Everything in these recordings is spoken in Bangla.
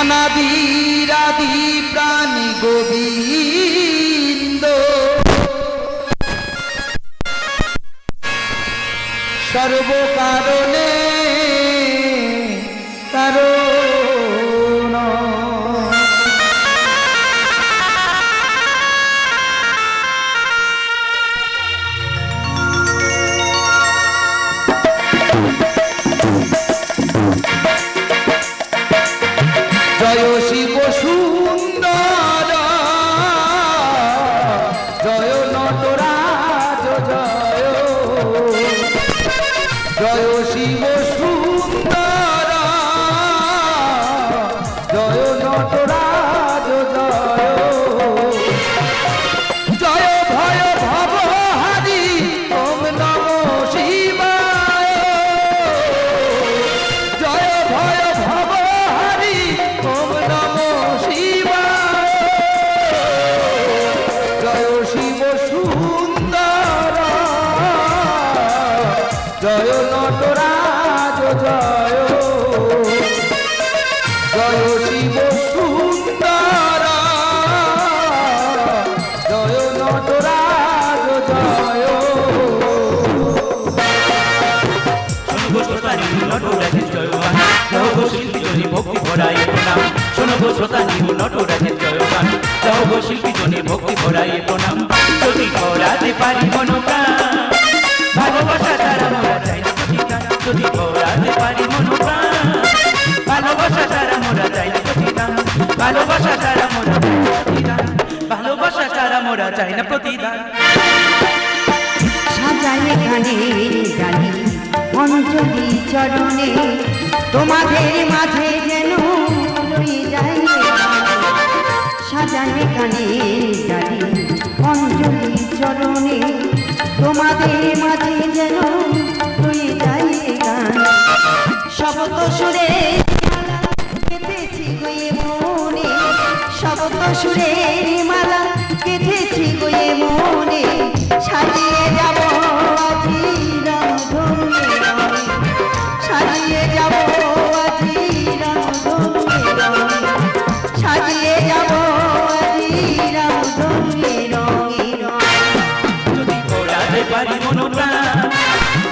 অনাদিরাদি প্রাণী গোবিন্দ সর্বকারণে কারণ জয় শিব সুন্দর জয় নটরাজ জয় জয় শিব সুন্দর জয় নটরাজ জয় জয় ভয় ভব হারি ওম নম শিবায় জয় ভয় ভব হারি ওম নম শিবায় জয় শিব সুন্দর জয় নটরাজ জয় জয় শিব সুন্দর জয় নটরাজ জয় নটরাজের জয়গান গাও গো শিল্পী জনে ভক্তি ভরায় প্রণাম শোনো গো শ্রোতা নিহু নটরাজের জয়গান গাও গো শিল্পী জনে ভক্তি ভরায় প্রণাম যদি পড়াতে পারি মনোপ্রাণ ভালোবাসা ছাড়া মোরা চাই না প্রতিদান যদি পড়াতে পারি মনোপ্রাণ ভালোবাসা ছাড়া মোরা চাই না প্রতিদান ভালোবাসা ছাড়া মোরা চাই না প্রতিদান ভালোবাসা ছাড়া মোরা চাই না প্রতিদান সাজায় গানে গানে অঞ্জলি চরণে তোমাদের মাঝে যেন রয়ে যায় সাজায় গানে গানে অঞ্জলি চরণে তোমাদের মাঝে যেন রয়ে যায় গান শব্দ সুরে কেঁদেছি গয়ে মনে শব্দ সুরে মালা কেঁদেছি গয়ে মনে সাজিয়ে যাব আজি রামধনুয়ে রঙে সাজিয়ে যাব আজি রামধনুয়ে রঙে সাজিয়ে যাব আজি রামধনুয়ে রঙে যদি পড়াতে পারি মনোপ্রাণ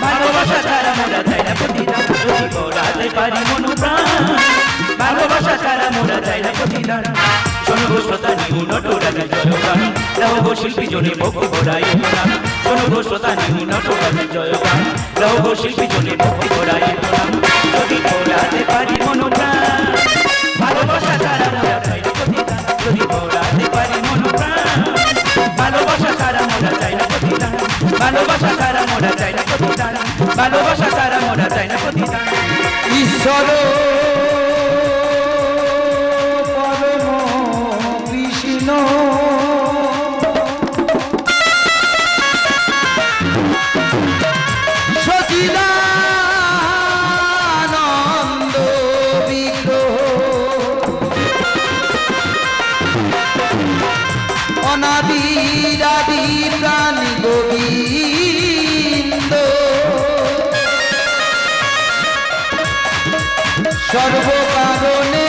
ভালোবাসা ছাড়া মোরা চাই না প্রতিদান যদি পড়াতে পারি মনোপ্রাণ ভালোবাসা ছাড়া মোরা চাই না প্রতিদান শোনো গো শ্রোতা নিহু নটরাজের জয়গান গাও গো শিল্পী জনে ভক্তি ভরায় প্রণাম শোনো গো শ্রোতা নিহু নটরাজের জয়গান গাও গো শিল্পী জনে ভক্তি ভরায় প্রণাম যদি পড়াতে পারি মনোপ্রাণ ভালোবাসা ছাড়া মোরা চাই না প্রতিদান যদি পড়াতে পারি মনোপ্রাণ ভালোবাসা ছাড়া মোরা চাই না প্রতিদান ভালোবাসা ছাড়া মোরা চাই না প্রতিদান ভালোবাসা ছাড়া মোরা চাই না প্রতিদান ঈশ্বর পরম কৃষ্ণ সচিদানন্দ বিগ্রহ অনাদিরাদি প্রাণী গোবিন্দ সর্বকারণে